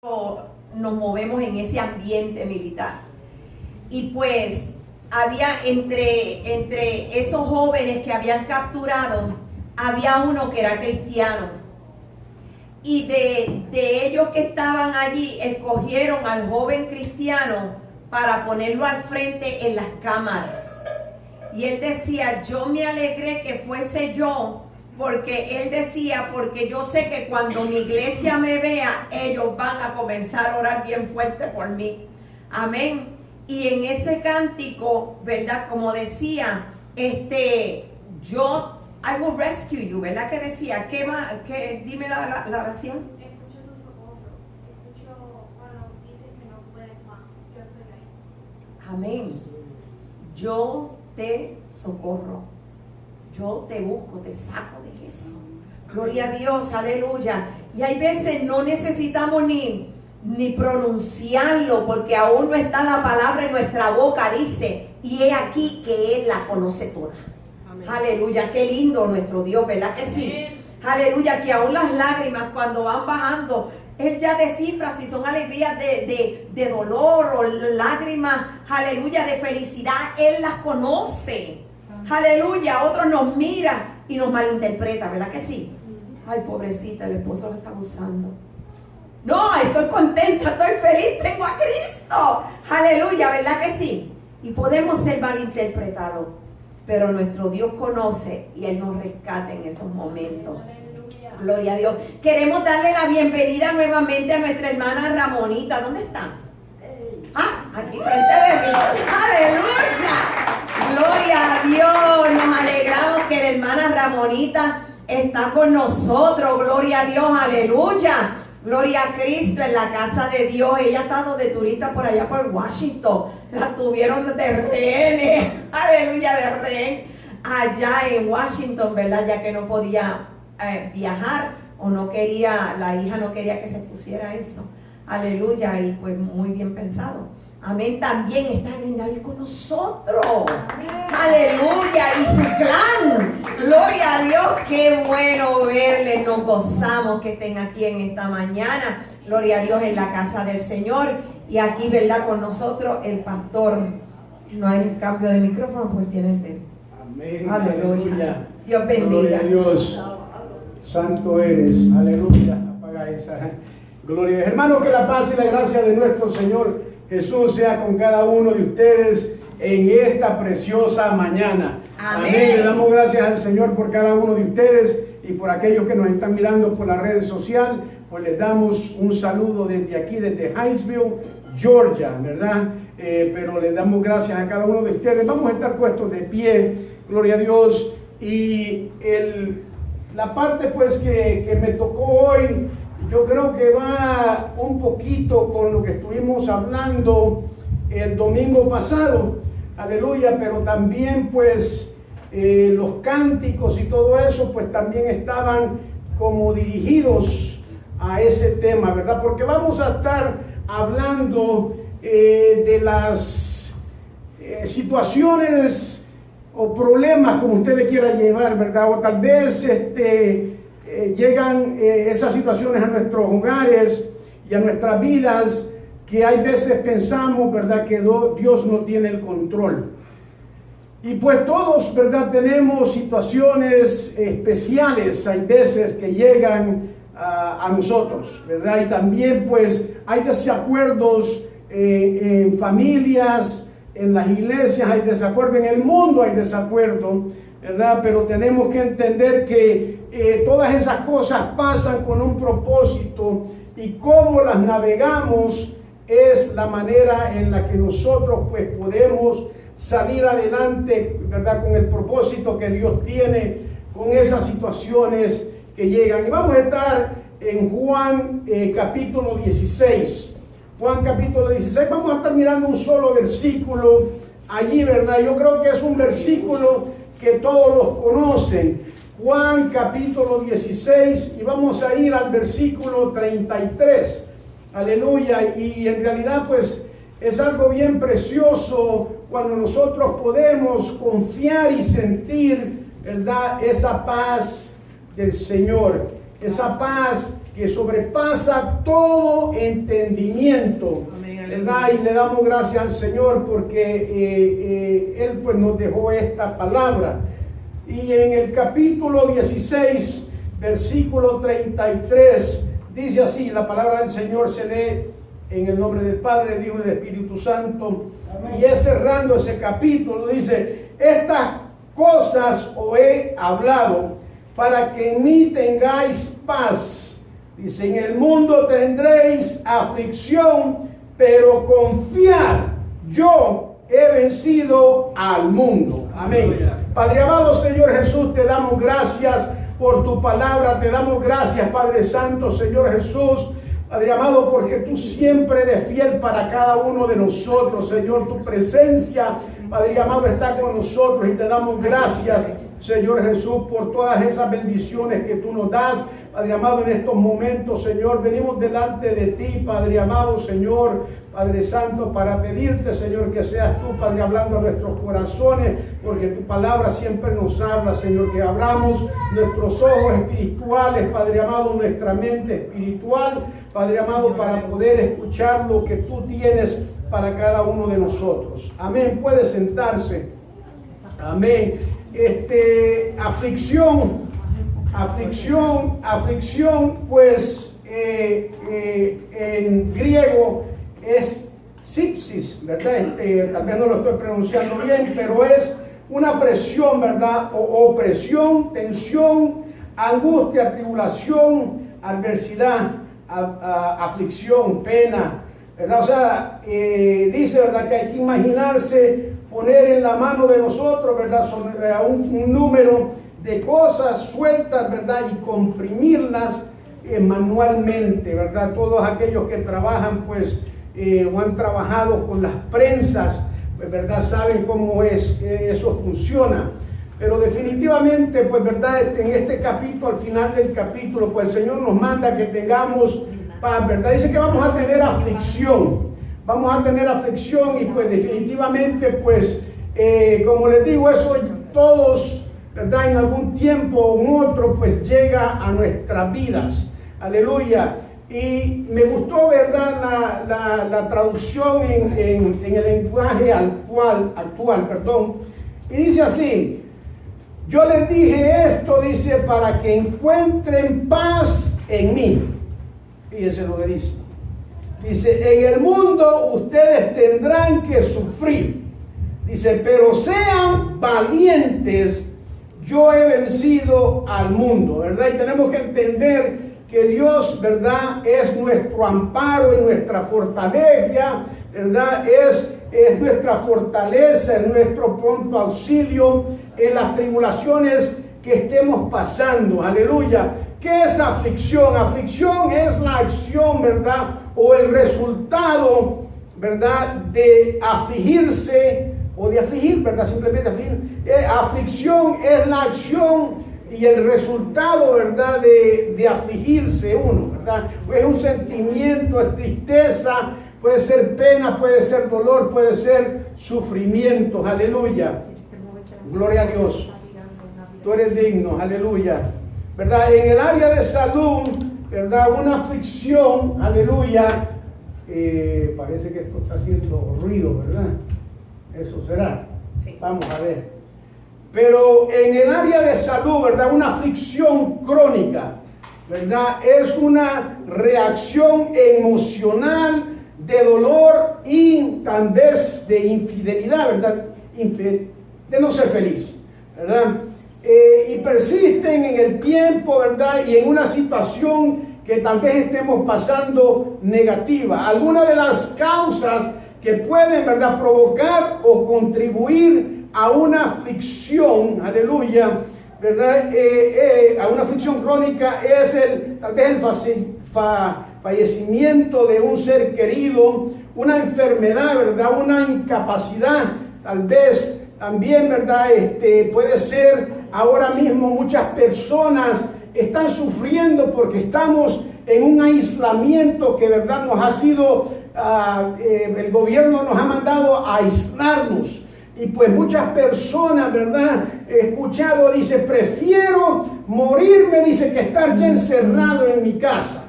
nos movemos en ese ambiente militar. Y pues había entre esos jóvenes que habían capturado, había uno que era cristiano. Y de ellos que estaban allí, escogieron al joven cristiano para ponerlo al frente en las cámaras. Y él decía, yo me alegré que fuese yo, porque él decía, porque yo sé que cuando mi iglesia me vea, ellos van a comenzar a orar bien fuerte por mí. Amén. Y en ese cántico, ¿verdad? Como decía, yo, I will rescue you, ¿verdad? Que decía, ¿qué más? Dime la oración. Escucho tu socorro, escucho cuando dices que no puedes más, yo estoy ahí. Amén. Yo te socorro, yo te busco, te saco de eso. Gloria a Dios, aleluya. Y hay veces no necesitamos ni pronunciarlo, porque aún no está la palabra en nuestra boca. Dice, y he aquí que Él la conoce toda. Amén. Aleluya, qué lindo nuestro Dios, ¿verdad que sí? Amén. Aleluya, que aún las lágrimas cuando van bajando, Él ya descifra si son alegrías de dolor o lágrimas, aleluya, de felicidad. Él las conoce. Aleluya, otros nos miran y nos malinterpretan, ¿verdad que sí? Ay, pobrecita, el esposo la está abusando. No, estoy contenta, estoy feliz, tengo a Cristo. Aleluya, ¿verdad que sí? Y podemos ser malinterpretados, pero nuestro Dios conoce y Él nos rescata en esos momentos. Gloria a Dios. Queremos darle la bienvenida nuevamente a nuestra hermana Ramonita. ¿Dónde está? Aquí frente de mí. Aleluya. Gloria a Dios. Nos alegramos que la hermana Ramonita está con nosotros. Gloria a Dios. Aleluya. Gloria a Cristo en la casa de Dios. Ella ha estado de turista por allá por Washington. La tuvieron de rehenes. Aleluya, de rehén. Allá en Washington, ¿verdad? Ya que no podía viajar o no quería, la hija no quería que se pusiera eso. Aleluya, y pues muy bien pensado. Amén. También está Glendale con nosotros. Amén. Aleluya, y su clan. Gloria a Dios, qué bueno verles. Nos gozamos que estén aquí en esta mañana. Gloria a Dios en la casa del Señor. Y aquí, ¿verdad? Con nosotros el pastor. No hay cambio de micrófono, pues tienen. Amén. Aleluya. Dios bendiga. Gloria a Dios. Santo eres, aleluya. Apaga esa. Gloria. Hermano, que la paz y la gracia de nuestro Señor Jesús sea con cada uno de ustedes en esta preciosa mañana. Amén. Le damos gracias al Señor por cada uno de ustedes y por aquellos que nos están mirando por las redes sociales. Pues les damos un saludo desde aquí, desde Hinesville, Georgia, ¿verdad? Pero les damos gracias a cada uno de ustedes. Vamos a estar puestos de pie, gloria a Dios. Y la parte pues que me tocó hoy, yo creo que va un poquito con lo que estuvimos hablando el domingo pasado, aleluya, pero también pues los cánticos y todo eso pues también estaban como dirigidos a ese tema, ¿verdad? Porque vamos a estar hablando de las situaciones o problemas, como usted le quiera llevar, ¿verdad? O tal vez llegan esas situaciones a nuestros hogares y a nuestras vidas, que hay veces pensamos, ¿verdad?, que Dios no tiene el control. Y pues todos, ¿verdad?, tenemos situaciones especiales, hay veces que llegan a nosotros, ¿verdad? Y también pues hay desacuerdos en familias, en las iglesias hay desacuerdo, en el mundo hay desacuerdo, ¿verdad? Pero tenemos que entender que todas esas cosas pasan con un propósito y cómo las navegamos es la manera en la que nosotros pues podemos salir adelante, ¿verdad? Con el propósito que Dios tiene con esas situaciones que llegan. Y vamos a estar en Juan capítulo 16. Juan capítulo 16, vamos a estar mirando un solo versículo allí, ¿verdad? Yo creo que es un versículo que todos los conocen. Juan capítulo 16 y vamos a ir al versículo 33. Aleluya. Y en realidad pues es algo bien precioso cuando nosotros podemos confiar y sentir, ¿verdad?, esa paz del Señor. esa paz que sobrepasa todo entendimiento. ¿Verdad? Y le damos gracias al Señor porque Él pues nos dejó esta palabra. Y en el capítulo 16, versículo 33, dice así, la palabra del Señor se lee en el nombre del Padre, del Hijo y del Espíritu Santo. Amén. Y es cerrando ese capítulo, dice, estas cosas os he hablado para que en mí tengáis paz. Dice, en el mundo tendréis aflicción, pero confiad, yo he vencido al mundo. Amén. Padre amado Señor Jesús, te damos gracias por tu palabra, te damos gracias Padre Santo, Señor Jesús, Padre amado, porque tú siempre eres fiel para cada uno de nosotros, Señor. Tu presencia, Padre amado, está con nosotros y te damos gracias, Señor Jesús, por todas esas bendiciones que tú nos das. Padre amado, en estos momentos, Señor, venimos delante de ti, Padre amado, Señor, Padre Santo, para pedirte, Señor, que seas tú, Padre, hablando a nuestros corazones, porque tu palabra siempre nos habla, Señor, que abramos nuestros ojos espirituales, Padre amado, nuestra mente espiritual, Padre amado, para poder escuchar lo que tú tienes para cada uno de nosotros. Amén. Puede sentarse. Amén. Aflicción, pues en griego es sipsis, ¿verdad? Tal vez no lo estoy pronunciando bien, pero es una presión, ¿verdad? O opresión, tensión, angustia, tribulación, adversidad, aflicción, pena, ¿verdad? O sea, dice, ¿verdad?, que hay que imaginarse poner en la mano de nosotros, ¿verdad?, un número de cosas sueltas, ¿verdad?, y comprimirlas manualmente, ¿verdad? Todos aquellos que trabajan, pues, o han trabajado con las prensas, pues, ¿verdad?, saben cómo eso funciona. Pero definitivamente, pues, ¿verdad?, en este capítulo, al final del capítulo, pues el Señor nos manda que tengamos paz, ¿verdad? Dice que vamos a tener aflicción. Vamos a tener aflicción y pues definitivamente, pues, como les digo, eso todos, ¿verdad?, en algún tiempo o en otro, pues llega a nuestras vidas. Aleluya. Y me gustó, ¿verdad?, la traducción en el lenguaje actual, y dice así: yo les dije esto, dice, para que encuentren paz en mí. Fíjense lo que dice. Dice, en el mundo ustedes tendrán que sufrir. Dice, pero sean valientes, yo he vencido al mundo, ¿verdad? Y tenemos que entender que Dios, ¿verdad?, es nuestro amparo y nuestra fortaleza, ¿verdad? Es nuestra fortaleza, es nuestro pronto auxilio en las tribulaciones que estemos pasando. Aleluya. ¿Qué es aflicción? Aflicción es la acción, ¿verdad?, o el resultado, ¿verdad?, de afligirse o de afligir, ¿verdad?, simplemente afligir. Aflicción es la acción y el resultado, ¿verdad?, de afligirse uno, ¿verdad? Es un sentimiento, es tristeza, puede ser pena, puede ser dolor, puede ser sufrimiento. Aleluya. Gloria a Dios. Tú eres digno. Aleluya. ¿Verdad? En el área de salud, ¿verdad?, una aflicción, aleluya, parece que esto está haciendo ruido, ¿verdad? Eso será. Sí. Vamos a ver. Pero en el área de salud, ¿verdad?, una aflicción crónica, ¿verdad?, es una reacción emocional de dolor y tal vez de infidelidad, ¿verdad?, de no ser feliz, ¿verdad? Y persisten en el tiempo, ¿verdad?, y en una situación que tal vez estemos pasando negativa. Algunas de las causas que pueden, ¿verdad?, provocar o contribuir a una aflicción, aleluya, ¿verdad?, a una aflicción crónica es tal vez el fallecimiento de un ser querido, una enfermedad, ¿verdad?, una incapacidad, tal vez también, ¿verdad?, puede ser ahora mismo muchas personas están sufriendo porque estamos en un aislamiento que, ¿verdad?, nos ha sido, el gobierno nos ha mandado a aislarnos. Y pues muchas personas, ¿verdad? He escuchado, dice, prefiero morirme, dice, que estar ya encerrado en mi casa.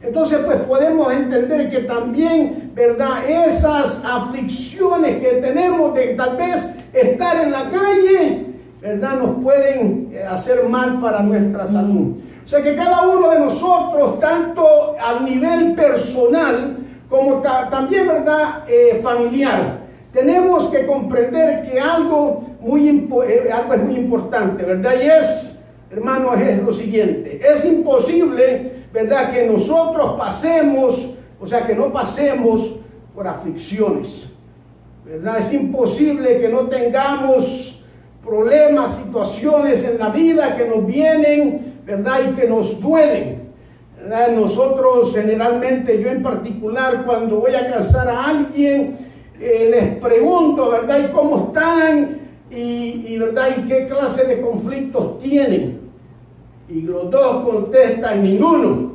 Entonces, pues podemos entender que también, ¿verdad? Esas aflicciones que tenemos de tal vez estar en la calle, ¿verdad? Nos pueden hacer mal para nuestra salud. O sea que cada uno de nosotros, tanto a nivel personal como también, ¿verdad? Familiar, tenemos que comprender que algo es muy importante, ¿verdad? Y es, hermanos, es lo siguiente: es imposible, ¿verdad?, que nosotros pasemos, o sea, que no pasemos por aflicciones, ¿verdad? Es imposible que no tengamos problemas, situaciones en la vida que nos vienen, ¿verdad?, y que nos duelen, ¿verdad? Nosotros generalmente, yo en particular, cuando voy a casar a alguien, les pregunto, ¿verdad?, ¿y cómo están? ¿Verdad?, ¿y qué clase de conflictos tienen? Y los dos contestan: ninguno.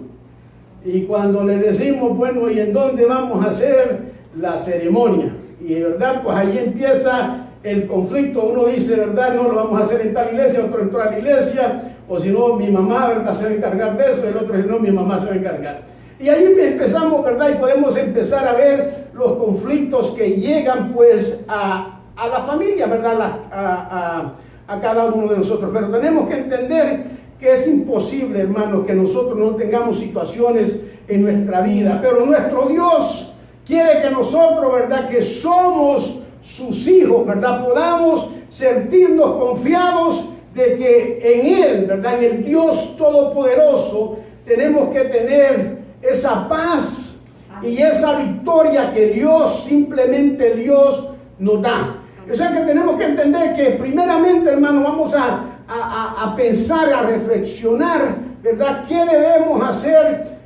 Y cuando le decimos, bueno, ¿y en dónde vamos a hacer la ceremonia? Y verdad, pues ahí empieza el conflicto. Uno dice, verdad, no lo vamos a hacer en tal iglesia, otro en tal iglesia, o si no, mi mamá, verdad, se va a encargar de eso, el otro dice, no, mi mamá se va a encargar. Y ahí empezamos, verdad, y podemos empezar a ver los conflictos que llegan pues a la familia, verdad, a cada uno de nosotros. Pero tenemos que entender que es imposible, hermanos, que nosotros no tengamos situaciones en nuestra vida, pero nuestro Dios quiere que nosotros, verdad, que somos sus hijos, verdad, podamos sentirnos confiados de que en Él, verdad, en el Dios Todopoderoso, tenemos que tener esa paz y esa victoria que Dios, simplemente Dios, nos da. O sea que tenemos que entender que primeramente, hermano, vamos a pensar, a reflexionar, ¿verdad? ¿Qué debemos hacer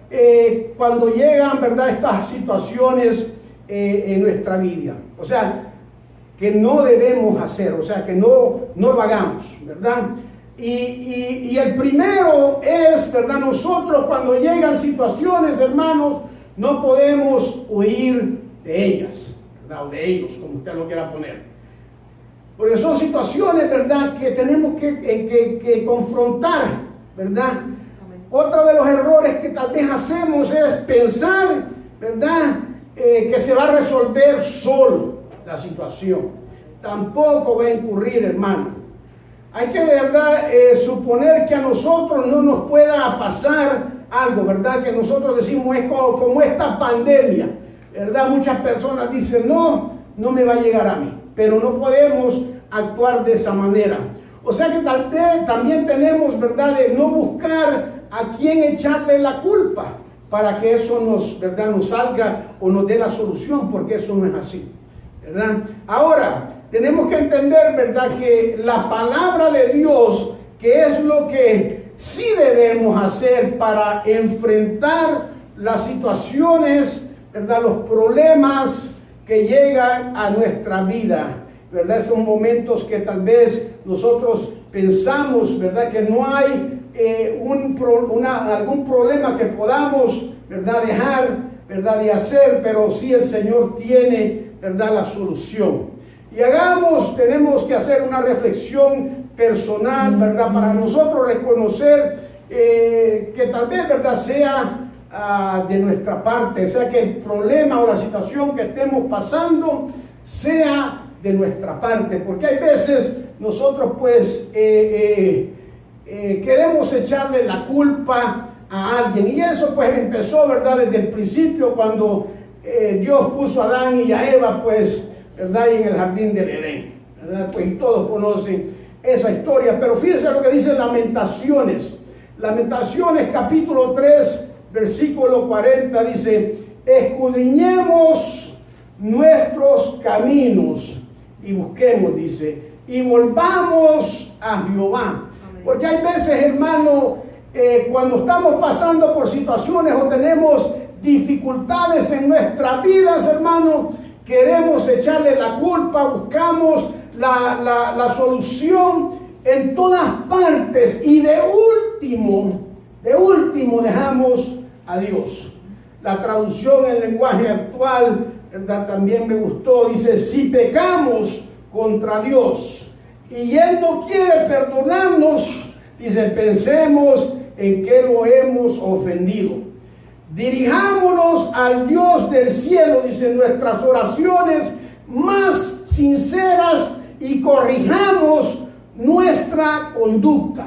cuando llegan, ¿verdad?, estas situaciones en nuestra vida? O sea, que no debemos hacer, o sea, que no lo hagamos, ¿verdad? Y el primero es, ¿verdad?, nosotros cuando llegan situaciones, hermanos, no podemos huir de ellas, ¿verdad?, o de ellos, como usted lo quiera poner. Porque son situaciones, ¿verdad?, que tenemos que confrontar, ¿verdad? Otro de los errores que tal vez hacemos es pensar, ¿verdad?, que se va a resolver solo la situación. Tampoco va a incurrir, hermano. Hay que, de verdad, suponer que a nosotros no nos pueda pasar algo, ¿verdad? Que nosotros decimos es como esta pandemia, ¿verdad? Muchas personas dicen, no me va a llegar a mí. Pero no podemos actuar de esa manera. O sea que tal vez también tenemos, ¿verdad?, de no buscar a quién echarle la culpa para que eso ¿verdad?, nos salga o nos dé la solución, porque eso no es así, ¿verdad? Ahora, tenemos que entender, ¿verdad?, que la palabra de Dios, que es lo que sí debemos hacer para enfrentar las situaciones, ¿verdad?, los problemas que llegan a nuestra vida, ¿verdad? Son momentos que tal vez nosotros pensamos, ¿verdad?, que no hay algún problema que podamos, ¿verdad?, dejar, ¿verdad?, de hacer, pero sí el Señor tiene, ¿verdad?, la solución. Y tenemos que hacer una reflexión personal, ¿verdad?, para nosotros reconocer que tal vez, ¿verdad?, sea de nuestra parte, sea que el problema o la situación que estemos pasando sea de nuestra parte, porque hay veces nosotros pues queremos echarle la culpa a alguien, y eso pues empezó, ¿verdad?, desde el principio cuando Dios puso a Adán y a Eva, pues, ¿verdad?, en el jardín del Edén, ¿verdad? Pues y todos conocen esa historia, pero fíjense lo que dice Lamentaciones capítulo 3 versículo 40, dice: escudriñemos nuestros caminos y busquemos, dice, y volvamos a Jehová. Porque hay veces, hermano, cuando estamos pasando por situaciones o tenemos dificultades en nuestras vidas, hermano, queremos echarle la culpa, buscamos la solución en todas partes, y de último dejamos a Dios. La traducción en lenguaje actual, ¿verdad?, también me gustó, dice: si pecamos contra Dios. Y Él no quiere perdonarnos. Dice, pensemos en qué lo hemos ofendido. Dirijámonos al Dios del cielo, dice, nuestras oraciones más sinceras y corrijamos nuestra conducta.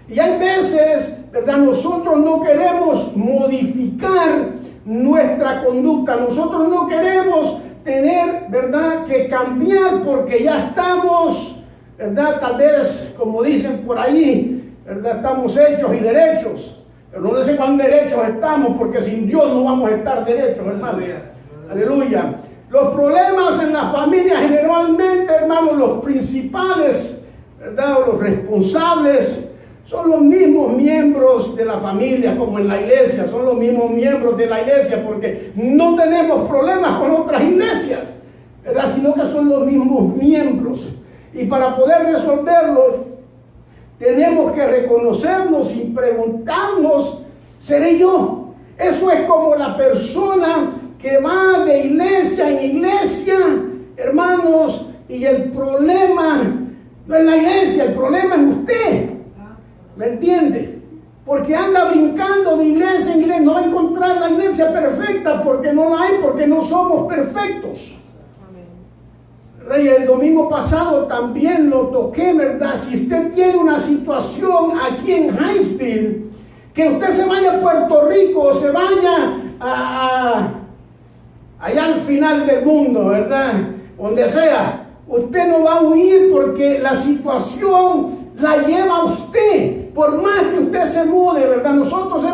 Y hay veces, ¿verdad? Nosotros no queremos modificar nuestra conducta. Nosotros no queremos tener, ¿verdad?, que cambiar porque ya estamos, ¿verdad? Tal vez, como dicen por ahí, ¿verdad?, estamos hechos y derechos. Pero no sé cuán derechos estamos, porque sin Dios no vamos a estar derechos, hermano. Aleluya. Los problemas en la familia generalmente, hermanos, los principales, ¿verdad?, o los responsables son los mismos miembros de la familia, como en la iglesia, son los mismos miembros de la iglesia, porque no tenemos problemas con otras iglesias, ¿verdad?, sino que son los mismos miembros. Y para poder resolverlos, tenemos que reconocernos y preguntarnos, ¿seré yo? Eso es como la persona que va de iglesia en iglesia, hermanos, y el problema no es la iglesia, el problema es usted. ¿Me entiende? Porque anda brincando de iglesia en iglesia. No va a encontrar la iglesia perfecta porque no la hay, porque no somos perfectos. Amén. Y el domingo pasado también lo toqué, ¿verdad? Si usted tiene una situación aquí en Hinesville, que usted se vaya a Puerto Rico, se vaya allá al final del mundo, ¿verdad? Donde sea, usted no va a huir porque la situación la lleva a usted, por más que usted se mude, ¿verdad? Nosotros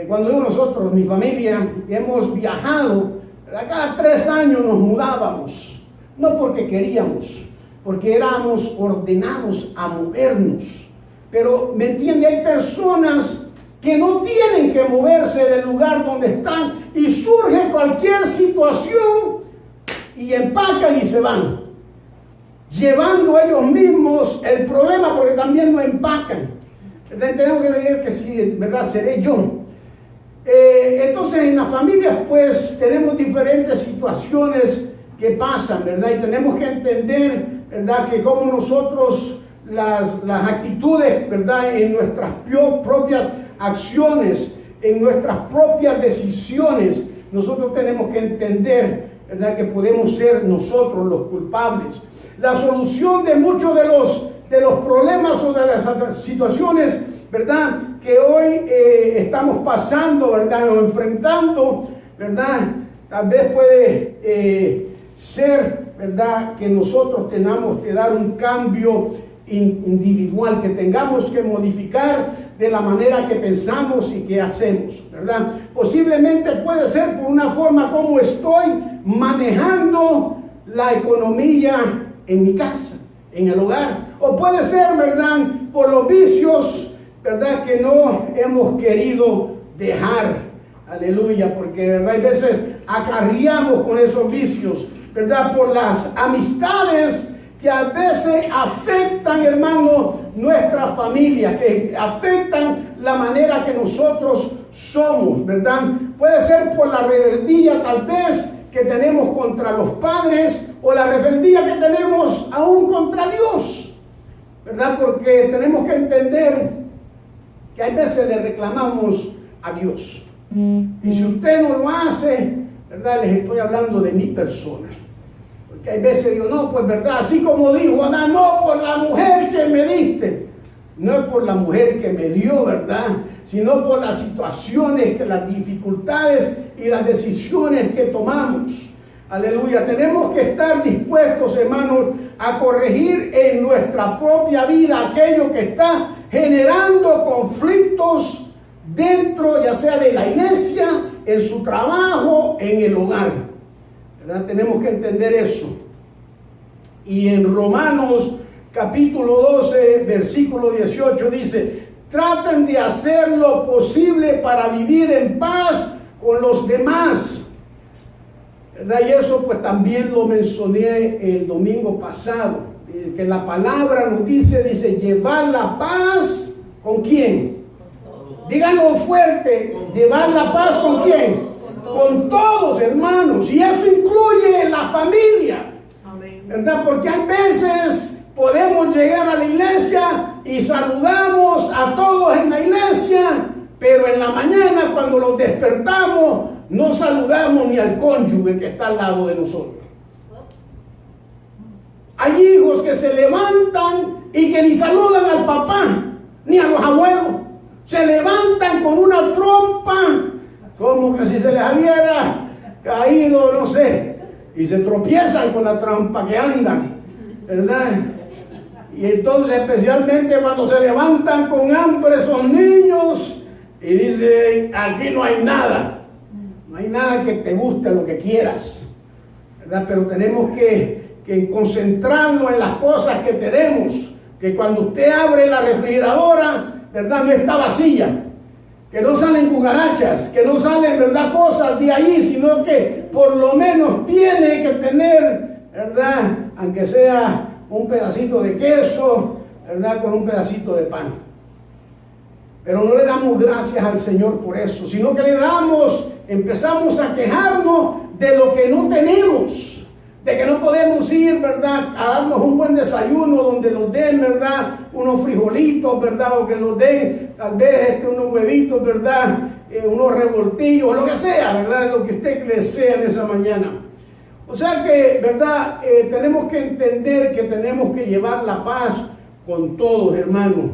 cuando digo nosotros, mi familia, hemos viajado, ¿verdad? Cada 3 años nos mudábamos, no porque queríamos, porque éramos ordenados a movernos. Pero, ¿me entiende? Hay personas que no tienen que moverse del lugar donde están y surge cualquier situación y empacan y se van, llevando ellos mismos el problema, porque también lo empacan. Tenemos que decir que sí, ¿verdad? Seré yo. Entonces en las familias pues tenemos diferentes situaciones que pasan, ¿verdad? Y tenemos que entender, ¿verdad?, que como nosotros las actitudes, ¿verdad?, en nuestras propias acciones, en nuestras propias decisiones, nosotros tenemos que entender, ¿verdad?, que podemos ser nosotros los culpables. La solución de muchos de los problemas o de las situaciones, ¿verdad?, que hoy estamos pasando, ¿verdad?, o enfrentando, ¿verdad?, tal vez puede ser, ¿verdad?, que nosotros tengamos que dar un cambio individual, que tengamos que modificar de la manera que pensamos y que hacemos, ¿verdad? Posiblemente puede ser por una forma como estoy manejando la economía en mi casa, en el hogar, o puede ser, ¿verdad?, por los vicios, ¿verdad?, que no hemos querido dejar, aleluya, porque, ¿verdad?, hay veces acarreamos con esos vicios, ¿verdad?, por las amistades que a veces afectan, hermano, nuestra familia, que afectan la manera que nosotros somos, ¿verdad? Puede ser por la rebeldía tal vez que tenemos contra los padres, o la rebeldía que tenemos aún contra Dios, ¿verdad? Porque tenemos que entender que hay veces le reclamamos a Dios. Y si usted no lo hace, ¿verdad?, les estoy hablando de mi persona. Porque hay veces digo, no, pues verdad, así como dijo Adán, no por la mujer que me diste, no es por la mujer que me dio, ¿verdad?, sino por las situaciones, las dificultades y las decisiones que tomamos. Aleluya, tenemos que estar dispuestos, hermanos, a corregir en nuestra propia vida aquello que está generando conflictos dentro, ya sea de la iglesia, en su trabajo, en el hogar. ¿Verdad? Tenemos que entender eso. Y en Romanos capítulo 12, versículo 18 dice, traten de hacer lo posible para vivir en paz con los demás. ¿Verdad? Y eso pues también lo mencioné el domingo pasado, que la palabra nos dice llevar la paz, ¿con quién? Díganlo fuerte, llevar la paz ¿con quién? Con todos, hermanos. Y eso incluye la familia. Amén. ¿Verdad? Porque hay veces podemos llegar a la iglesia y saludamos a todos en la iglesia, pero en la mañana cuando los despertamos no saludamos ni al cónyuge que está al lado de nosotros. Hay hijos que se levantan y que ni saludan al papá ni a los abuelos. Se levantan con una trompa como que si se les hubiera caído, no sé, y se tropiezan con la trampa que andan, ¿verdad? Y entonces especialmente cuando se levantan con hambre esos niños y dicen, aquí no hay nada que te guste, lo que quieras, ¿verdad? Pero tenemos que concentrarnos en las cosas que tenemos, que cuando usted abre la refrigeradora, ¿verdad? No está vacía, que no salen cucarachas, que no salen, ¿verdad?, cosas de ahí, sino que por lo menos tiene que tener, ¿verdad?, aunque sea un pedacito de queso, ¿verdad?, con un pedacito de pan. Pero no le damos gracias al Señor por eso, sino que empezamos a quejarnos de lo que no tenemos, de que no podemos ir, ¿verdad?, a darnos un buen desayuno donde nos den, ¿verdad?, unos frijolitos, ¿verdad?, o que nos den tal vez unos huevitos, ¿verdad?, unos revoltillos, lo que sea, ¿verdad?, lo que usted desea en esa mañana. O sea que, ¿verdad?, tenemos que entender que tenemos que llevar la paz con todos, hermanos.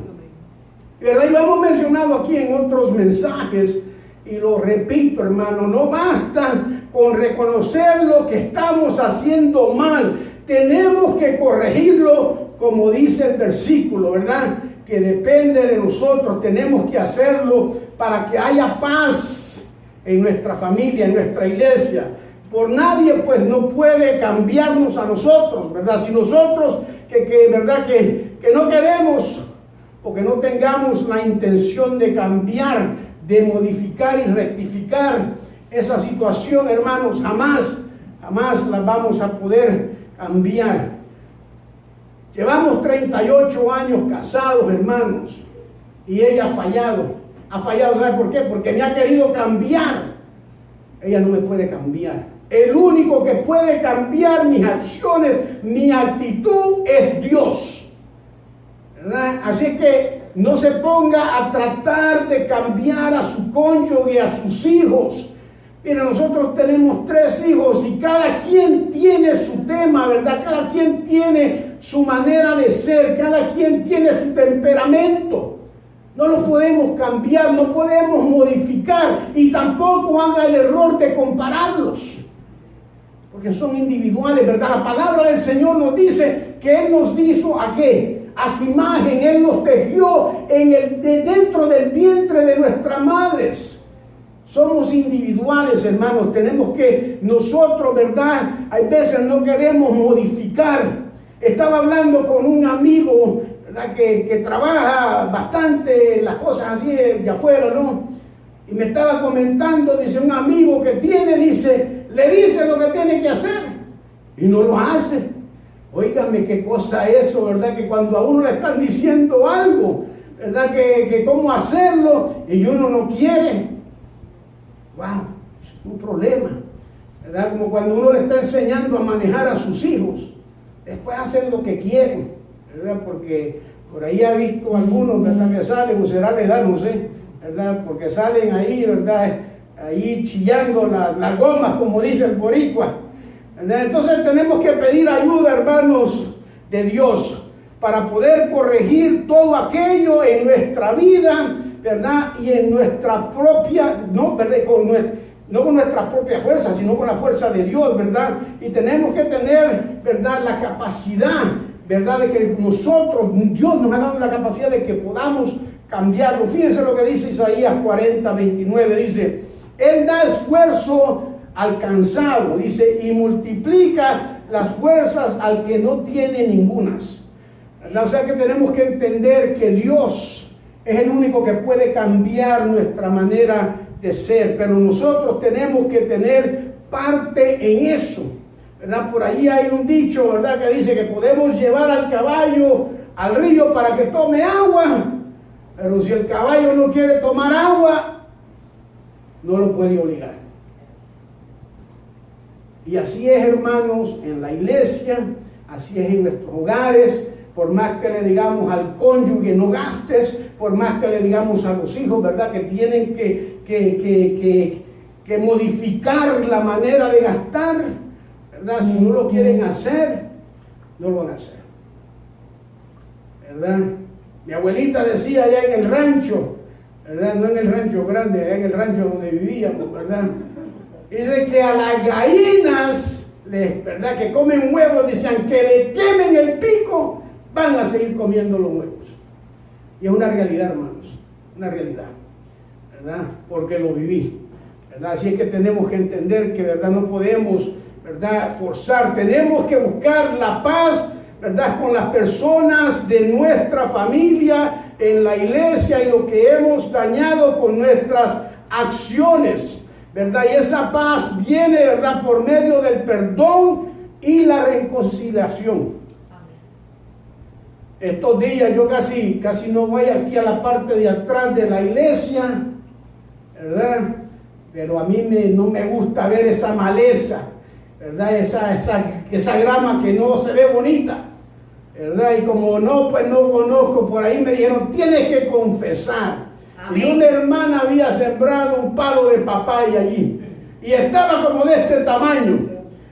¿Verdad? Y lo hemos mencionado aquí en otros mensajes, y lo repito, hermano, no basta con reconocer lo que estamos haciendo mal. Tenemos que corregirlo, como dice el versículo, ¿verdad?, que depende de nosotros. Tenemos que hacerlo para que haya paz en nuestra familia, en nuestra iglesia. Por nadie, pues, no puede cambiarnos a nosotros, ¿verdad? Si nosotros, ¿verdad?, que no queremos o que no tengamos la intención de cambiar, de modificar y rectificar esa situación, hermanos, jamás la vamos a poder cambiar. Llevamos 38 años casados, hermanos, y ella ha fallado, ¿sabe por qué? Porque me ha querido cambiar. Ella no me puede cambiar. El único que puede cambiar mis acciones, mi actitud, es Dios, ¿verdad? Así que no se ponga a tratar de cambiar a su cónyuge, a sus hijos. Mira, nosotros tenemos 3 hijos y cada quien tiene su tema, ¿verdad? Cada quien tiene su manera de ser, cada quien tiene su temperamento. No los podemos cambiar, no podemos modificar, y tampoco haga el error de compararlos, porque son individuales, ¿verdad? La palabra del Señor nos dice que Él nos hizo ¿a qué? A su imagen. Él nos tejió dentro del vientre de nuestras madres. Somos individuales, hermanos. Tenemos que nosotros, ¿verdad?, hay veces no queremos modificar. Estaba hablando con un amigo, ¿verdad?, que trabaja bastante las cosas así de afuera, ¿no? Y me estaba comentando, dice, un amigo que tiene, dice, le dice lo que tiene que hacer y no lo hace. Óigame, qué cosa eso, ¿verdad? Que cuando a uno le están diciendo algo, ¿verdad?, que cómo hacerlo y uno no quiere. Wow, es un problema, ¿verdad? Como cuando uno le está enseñando a manejar a sus hijos, después hacen lo que quieren, ¿verdad? Porque por ahí ha visto algunos, ¿verdad?, que salen, o será la edad, no sé, ¿verdad?, porque salen ahí, ¿verdad?, ahí chillando las gomas, como dice el boricua, ¿verdad? Entonces tenemos que pedir ayuda, hermanos, de Dios, para poder corregir todo aquello en nuestra vida, ¿verdad?, y en nuestra propia, no, ¿verdad?, no con nuestra propia fuerza, sino con la fuerza de Dios, ¿verdad? Y tenemos que tener, ¿verdad?, la capacidad, ¿verdad?, de que nosotros, Dios nos ha dado la capacidad de que podamos cambiarlo. Fíjense lo que dice Isaías 40:29, dice, Él da esfuerzo al cansado, dice, y multiplica las fuerzas al que no tiene ningunas, ¿verdad? O sea que tenemos que entender que Dios es el único que puede cambiar nuestra manera de ser, pero nosotros tenemos que tener parte en eso, ¿verdad? Por ahí hay un dicho, ¿verdad?, que dice que podemos llevar al caballo al río para que tome agua, pero si el caballo no quiere tomar agua, no lo puede obligar. Y así es, hermanos, en la iglesia, así es en nuestros hogares. Por más que le digamos al cónyuge no gastes, por más que le digamos a los hijos, ¿verdad?, que tienen que modificar la manera de gastar, ¿verdad? Si no lo quieren hacer, no lo van a hacer, ¿verdad? Mi abuelita decía allá en el rancho, ¿verdad? No en el rancho grande, allá en el rancho donde vivíamos, ¿verdad? Dice que a las gallinas, ¿verdad?, que comen huevos, decían que le quemen el pico, van a seguir comiendo los huevos. Y es una realidad, hermanos, una realidad, ¿verdad? Porque lo viví, ¿verdad? Así es que tenemos que entender que, ¿verdad?, no podemos, ¿verdad?, forzar, tenemos que buscar la paz, ¿verdad?, con las personas de nuestra familia, en la iglesia, y lo que hemos dañado con nuestras acciones, ¿verdad? Y esa paz viene, ¿verdad?, por medio del perdón y la reconciliación. Estos días yo casi no voy aquí a la parte de atrás de la iglesia, ¿verdad? Pero a mí no me gusta ver esa maleza, ¿verdad? Esa grama que no se ve bonita, ¿verdad? Y como no conozco, por ahí me dijeron, tienes que confesar. Amén. Y una hermana había sembrado un palo de papaya allí, y estaba como de este tamaño.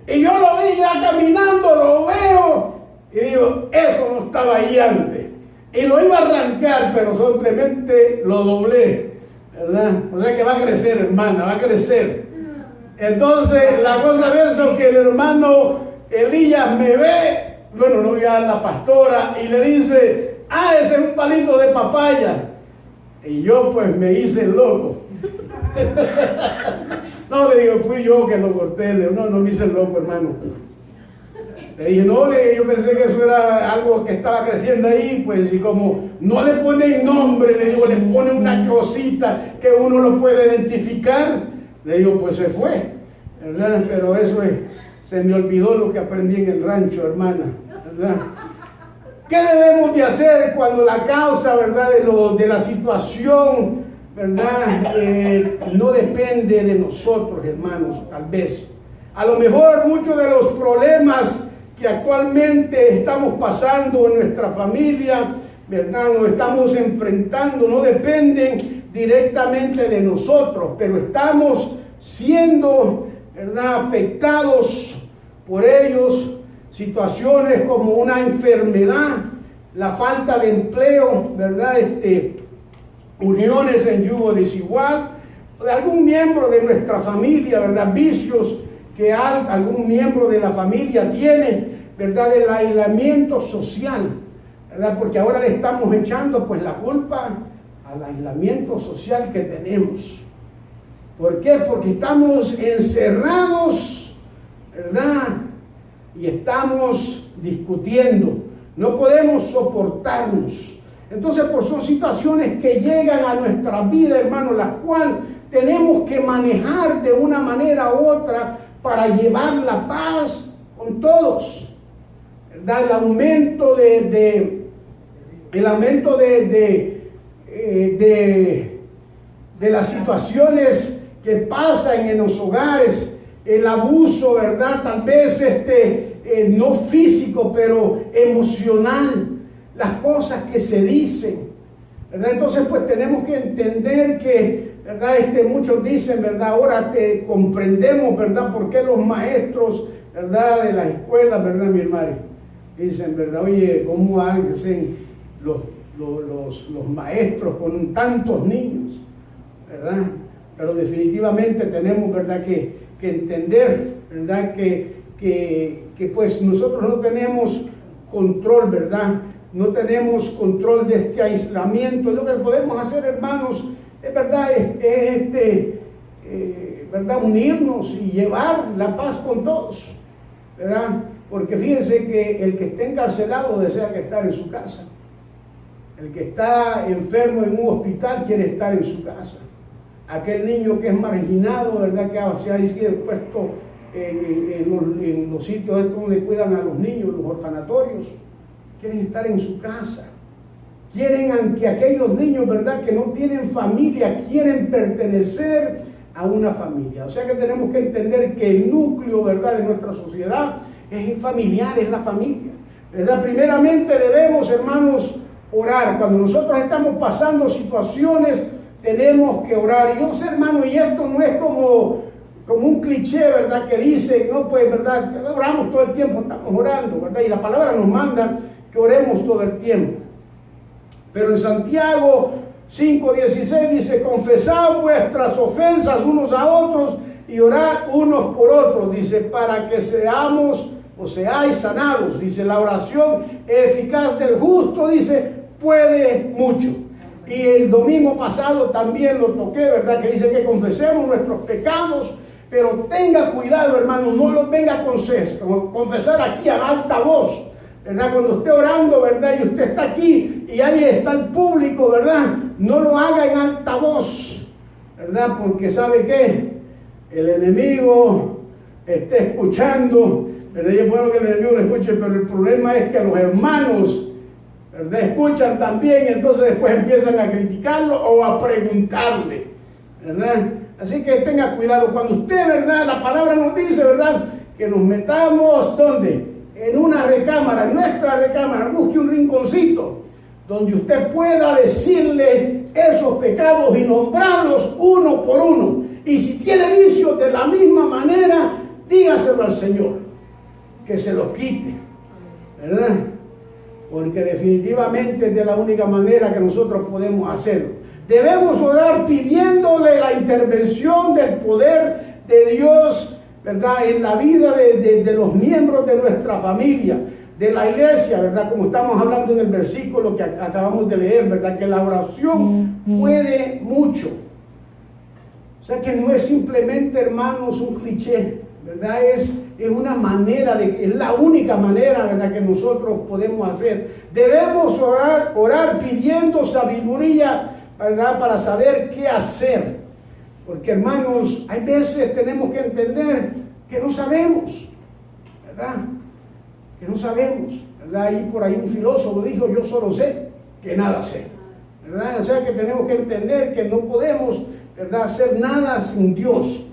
Y yo lo vi ya caminando, lo veo, y digo, eso no estaba ahí antes. Y lo iba a arrancar, pero simplemente lo doblé, ¿verdad? O sea que va a crecer, hermana, va a crecer. Entonces, la cosa de eso es que el hermano Elías me ve, bueno, no vi a la pastora, y le dice, ese es un palito de papaya. Y yo pues me hice loco. No, le digo, fui yo que lo corté. Le digo, no me hice loco, hermano. Le dije, no, yo pensé que eso era algo que estaba creciendo ahí, pues, y como no le ponen nombre, le digo, le ponen una cosita que uno lo puede identificar, le digo, pues se fue, ¿verdad? Pero eso se me olvidó lo que aprendí en el rancho, hermana, ¿verdad? ¿Qué debemos de hacer cuando la causa, ¿verdad?, de la situación, ¿verdad?, no depende de nosotros, hermanos, tal vez? A lo mejor muchos de los problemas que actualmente estamos pasando en nuestra familia, ¿verdad?, nos estamos enfrentando, no dependen directamente de nosotros, pero estamos siendo, ¿verdad?, afectados por ellos. Situaciones como una enfermedad, la falta de empleo, ¿verdad?, uniones en yugo desigual, de algún miembro de nuestra familia, ¿verdad?, vicios que algún miembro de la familia tiene, ¿verdad?, el aislamiento social, ¿verdad?, porque ahora le estamos echando pues la culpa al aislamiento social que tenemos. ¿Por qué? Porque estamos encerrados, ¿verdad?, y estamos discutiendo, no podemos soportarnos. Entonces, pues son situaciones que llegan a nuestra vida, hermanos, las cuales tenemos que manejar de una manera u otra para llevar la paz con todos, ¿verdad? El aumento de las situaciones que pasan en los hogares, el abuso, ¿verdad?, tal vez no físico, pero emocional, las cosas que se dicen, ¿verdad? Entonces, pues tenemos que entender que, ¿verdad?, muchos dicen, ¿verdad?, ahora te comprendemos, ¿verdad?, por qué los maestros, ¿verdad?, de las escuelas, ¿verdad, mi hermano? Dicen, ¿verdad?, oye, ¿cómo hacen los maestros con tantos niños? ¿Verdad? Pero definitivamente tenemos, ¿verdad?, que entender, ¿verdad?, que pues nosotros no tenemos control, ¿verdad? No tenemos control de este aislamiento. Lo que podemos hacer, hermanos, es verdad, ¿verdad?, unirnos y llevar la paz con todos, ¿verdad? Porque fíjense que el que esté encarcelado desea que estar en su casa. El que está enfermo en un hospital quiere estar en su casa. Aquel niño que es marginado, ¿verdad?, que se ha puesto en los sitios donde cuidan a los niños, los orfanatorios, quieren estar en su casa. Quieren que aquellos niños, ¿verdad?, que no tienen familia, quieren pertenecer, a una familia. O sea que tenemos que entender que el núcleo, ¿verdad?, de nuestra sociedad es familiar, es la familia, ¿verdad? Primeramente debemos, hermanos, orar. Cuando nosotros estamos pasando situaciones, tenemos que orar. Y yo sé, hermano, y esto no es como un cliché, ¿verdad?, que dice, no, pues, ¿verdad?, oramos todo el tiempo, estamos orando, ¿verdad? Y la palabra nos manda que oremos todo el tiempo. Pero en Santiago 5:16 dice, confesad vuestras ofensas unos a otros y orad unos por otros, dice, para que seamos o seáis sanados. Dice, la oración eficaz del justo, dice, puede mucho. Y el domingo pasado también lo toqué, ¿verdad?, que dice que confesemos nuestros pecados, pero tenga cuidado, hermano, no los venga a confesar aquí a alta voz, ¿verdad? Cuando esté orando, ¿verdad?, y usted está aquí y ahí está el público, ¿verdad?, no lo haga en alta voz, ¿verdad? Porque ¿sabe qué? El enemigo está escuchando, ¿verdad? Y es bueno que el enemigo lo escuche, pero el problema es que los hermanos, ¿verdad?, escuchan también y entonces después empiezan a criticarlo o a preguntarle, ¿verdad? Así que tenga cuidado. Cuando usted, ¿verdad?, la palabra nos dice, ¿verdad?, que nos metamos, ¿dónde? En una recámara, en nuestra recámara, busque un rinconcito donde usted pueda decirle esos pecados y nombrarlos uno por uno. Y si tiene vicios de la misma manera, dígaselo al Señor, que se los quite, ¿verdad? Porque definitivamente es de la única manera que nosotros podemos hacerlo. Debemos orar pidiéndole la intervención del poder de Dios, ¿verdad?, en la vida de los miembros de nuestra familia, de la iglesia, ¿verdad?, como estamos hablando en el versículo que acabamos de leer, ¿verdad?, que la oración puede mucho. O sea que no es simplemente, hermanos, un cliché, ¿verdad? Es una manera, es la única manera, ¿verdad?, que nosotros podemos hacer. Debemos orar pidiendo sabiduría, ¿verdad?, para saber qué hacer. Porque, hermanos, hay veces tenemos que entender que no sabemos, ¿verdad? Que no sabemos, ¿verdad? Y por ahí un filósofo dijo, yo solo sé que nada sé, ¿verdad? O sea que tenemos que entender que no podemos, ¿verdad?, hacer nada sin Dios,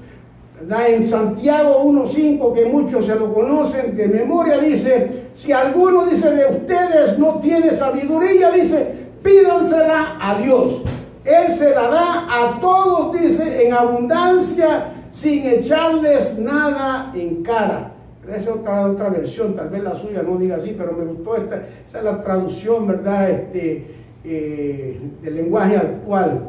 ¿verdad? En Santiago 1:5, que muchos se lo conocen de memoria, dice, si alguno, dice, de ustedes no tiene sabiduría, dice, pídansela a Dios. Él se la da a todos, dice, en abundancia, sin echarles nada en cara. Esa es otra versión, tal vez la suya no diga así, pero me gustó esta. Esa es la traducción, ¿verdad?, del lenguaje actual.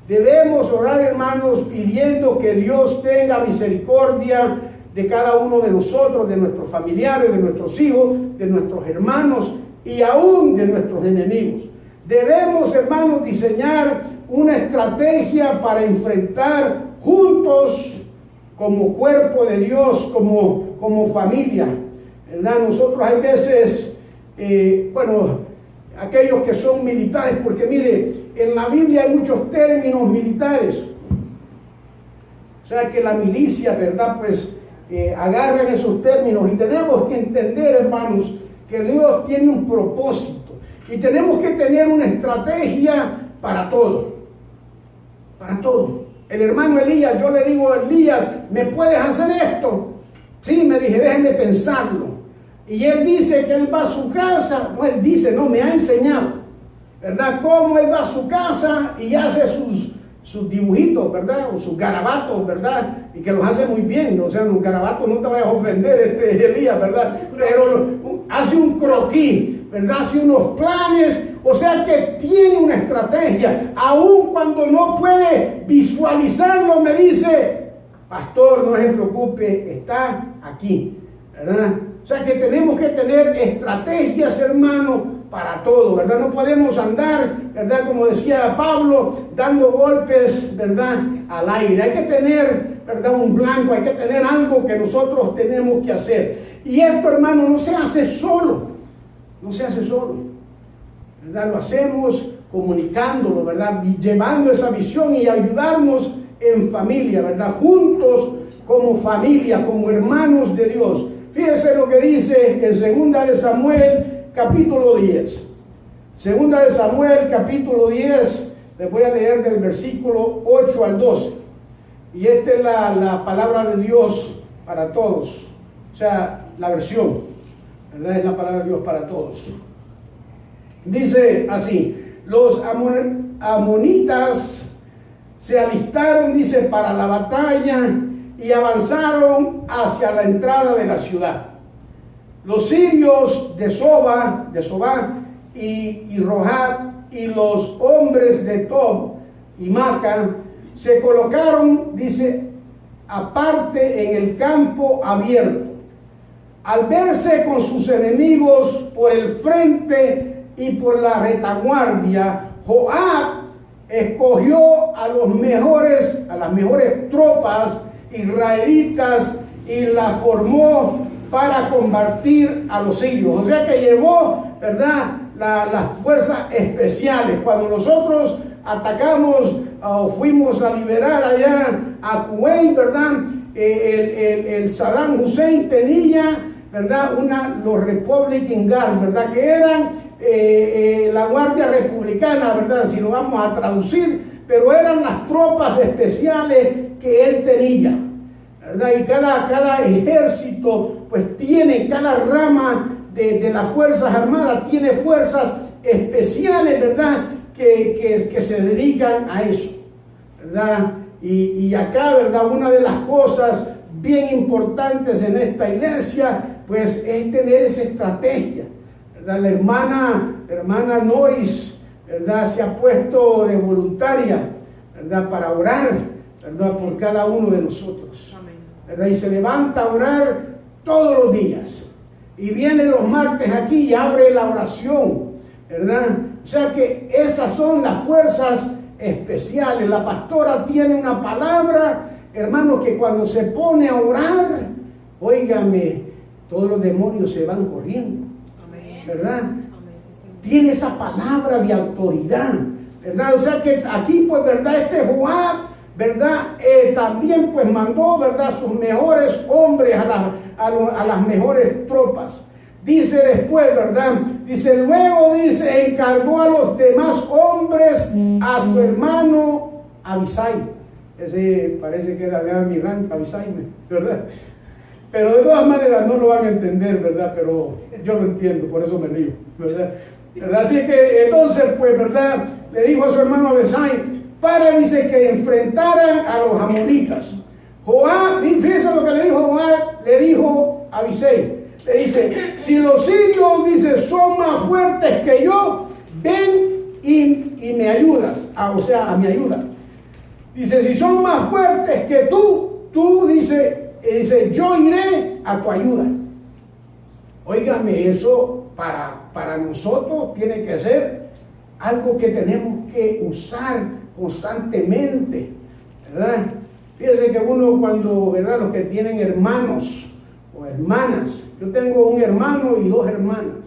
Debemos orar, hermanos, pidiendo que Dios tenga misericordia de cada uno de nosotros, de nuestros familiares, de nuestros hijos, de nuestros hermanos y aún de nuestros enemigos. Debemos, hermanos, diseñar una estrategia para enfrentar juntos como cuerpo de Dios, como familia, ¿verdad? Nosotros hay veces, aquellos que son militares, porque mire, en la Biblia hay muchos términos militares, o sea que la milicia, ¿verdad?, pues agarran esos términos y tenemos que entender, hermanos, que Dios tiene un propósito y tenemos que tener una estrategia para todo. Para todo. El hermano Elías, yo le digo a Elías, ¿me puedes hacer esto? Sí, me dije, déjenme pensarlo. Y él dice que él va a su casa, no, él dice, no, me ha enseñado, ¿verdad?, cómo él va a su casa y hace sus dibujitos, ¿verdad?, o sus garabatos, ¿verdad?, y que los hace muy bien. O sea, los garabatos no te vayas a ofender, Elías, ¿verdad?, pero hace un croquis, ¿verdad?, hace unos planes. O sea que tiene una estrategia, aun cuando no puede visualizarlo, me dice, pastor, no se preocupe, está aquí, ¿verdad? O sea que tenemos que tener estrategias, hermano, para todo, ¿verdad? No podemos andar, ¿verdad?, como decía Pablo, dando golpes, ¿verdad?, al aire. Hay que tener, ¿verdad?, un blanco, hay que tener algo que nosotros tenemos que hacer. Y esto, hermano, no se hace solo, no se hace solo, ¿verdad? Lo hacemos comunicándolo, ¿verdad?, llevando esa visión y ayudarnos en familia, ¿verdad?, juntos como familia, como hermanos de Dios. Fíjese lo que dice en 2 de Samuel, capítulo 10. 2 de Samuel, capítulo 10, les voy a leer del versículo 8 al 12. Y esta es la palabra de Dios para todos. O sea, la versión, ¿verdad? Es la palabra de Dios para todos. Dice así: los amonitas se alistaron, dice, para la batalla y avanzaron hacia la entrada de la ciudad. Los sirios de Sobá y Rohab y los hombres de Tob y Maca se colocaron, dice, aparte en el campo abierto. Al verse con sus enemigos por el frente y por la retaguardia, Joab escogió a las mejores tropas israelitas y las formó para combatir a los sirios. O sea que llevó, ¿verdad?, las fuerzas especiales. Cuando nosotros atacamos o fuimos a liberar allá a Kuwait, ¿verdad?, el Saddam Hussein tenía, ¿verdad?, los Republican Guard, ¿verdad?, que eran la Guardia Republicana, ¿verdad?, si lo vamos a traducir, pero eran las tropas especiales que él tenía, ¿verdad? Y cada ejército pues tiene, cada rama de las Fuerzas Armadas tiene fuerzas especiales, ¿verdad?, que se dedican a eso, ¿verdad? Y acá, ¿verdad?, una de las cosas bien importantes en esta iglesia pues es tener esa estrategia, ¿verdad? La hermana Noris, ¿verdad?, se ha puesto de voluntaria, ¿verdad?, para orar, ¿verdad?, por cada uno de nosotros, ¿verdad? Y se levanta a orar todos los días y viene los martes aquí y abre la oración, ¿verdad? O sea que esas son las fuerzas especiales. La pastora tiene una palabra, hermanos, que cuando se pone a orar, óigame, todos los demonios se van corriendo, ¿verdad? Tiene esa palabra de autoridad, ¿verdad? O sea que aquí, pues, ¿verdad?, este Joab, ¿verdad?, también pues mandó, ¿verdad?, sus mejores hombres a las mejores tropas. Dice después, ¿verdad?, dice, luego, dice, encargó a los demás hombres a su hermano Abisai. Ese parece que era de Almirante Abisai, ¿verdad? Pero de todas maneras no lo van a entender, ¿verdad? Pero yo lo entiendo, por eso me río, ¿verdad? Así que entonces, pues, ¿verdad?, le dijo a su hermano Abisai para, dice, que enfrentaran a los amonitas. Joab, fíjense lo que le dijo Joab, le dijo a Abisai, le dice, si los sirios, dice, son más fuertes que yo, ven y me ayudas, o sea, a mi ayuda. Dice, si son más fuertes que tú, dice, yo iré a tu ayuda. Óigame, eso para nosotros tiene que ser algo que tenemos que usar constantemente, ¿verdad? Fíjense que uno cuando, ¿verdad?, los que tienen hermanos o hermanas, yo tengo un hermano y dos hermanas,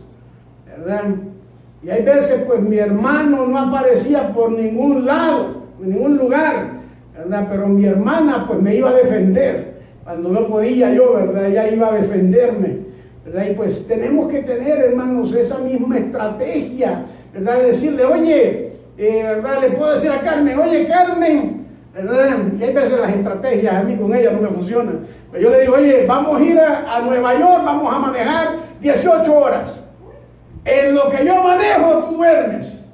¿verdad? Y hay veces pues mi hermano no aparecía por ningún lado, en ningún lugar, ¿verdad? Pero mi hermana pues me iba a defender, cuando no podía yo, ¿verdad?, ella iba a defenderme, ¿verdad? Y pues tenemos que tener, hermanos, esa misma estrategia, ¿verdad?, de decirle, oye, ¿verdad?, le puedo decir a Carmen, oye, Carmen, ¿verdad? Y hay veces las estrategias a mí con ella no me funcionan. Pues yo le digo, oye, vamos a ir a Nueva York, vamos a manejar 18 horas. En lo que yo manejo, tú duermes.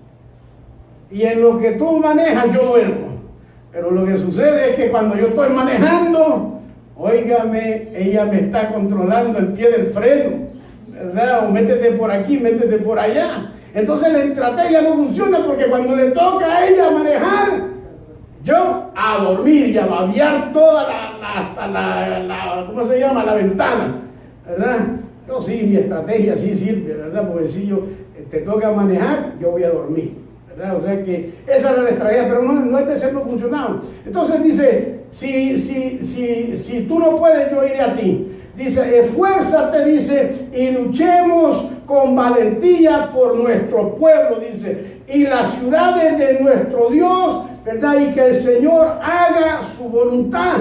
Y en lo que tú manejas, yo duermo. Pero lo que sucede es que cuando yo estoy manejando, óigame, ella me está controlando el pie del freno, ¿verdad? O métete por aquí, métete por allá. Entonces la estrategia no funciona porque cuando le toca a ella manejar, yo a dormir y a babear toda ¿cómo se llama?, la ventana, ¿verdad? No, sí, mi estrategia sí sirve, ¿verdad? Porque si yo te toca manejar, yo voy a dormir, ¿verdad? O sea que esa era la estrategia, pero no hay veces no funcionaba. Entonces dice, si tú no puedes, yo iré a ti. Dice, esfuérzate, dice, y luchemos con valentía por nuestro pueblo, dice, y las ciudades de nuestro Dios, ¿verdad? Y que el Señor haga su voluntad.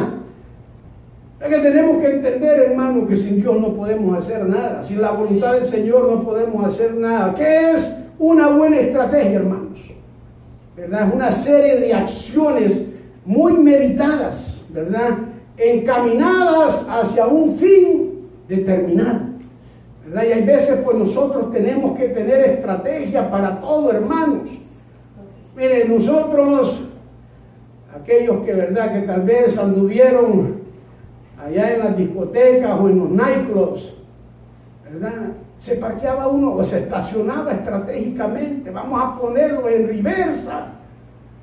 Es que tenemos que entender, hermano, que sin Dios no podemos hacer nada. Sin la voluntad del Señor no podemos hacer nada. ¿Qué es una buena estrategia, hermanos? ¿Verdad? Una serie de acciones muy meditadas, ¿verdad? Encaminadas hacia un fin determinado, ¿verdad? Y hay veces pues nosotros tenemos que tener estrategia para todo, hermanos. Miren, nosotros, aquellos que, ¿verdad?, que tal vez anduvieron allá en las discotecas o en los nightclubs, ¿verdad? Se parqueaba uno o se estacionaba estratégicamente. Vamos a ponerlo en reversa,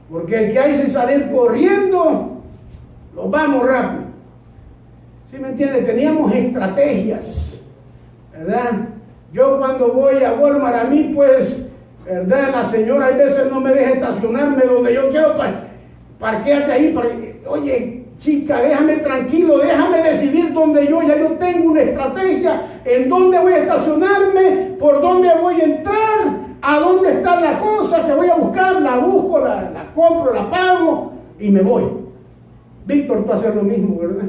porque el que hay que salir corriendo, lo vamos rápido. ¿Sí me entiende? Teníamos estrategias, ¿verdad? Yo cuando voy a Walmart, a mí pues, ¿verdad?, la señora a veces no me deja estacionarme donde yo quiero, parquéate ahí, oye, chica, déjame tranquilo, déjame decidir dónde ya yo tengo una estrategia, en dónde voy a estacionarme, por dónde voy a entrar, a dónde está la cosa que voy a buscar, la busco, la compro, la pago y me voy. Víctor, tú haces lo mismo, ¿verdad?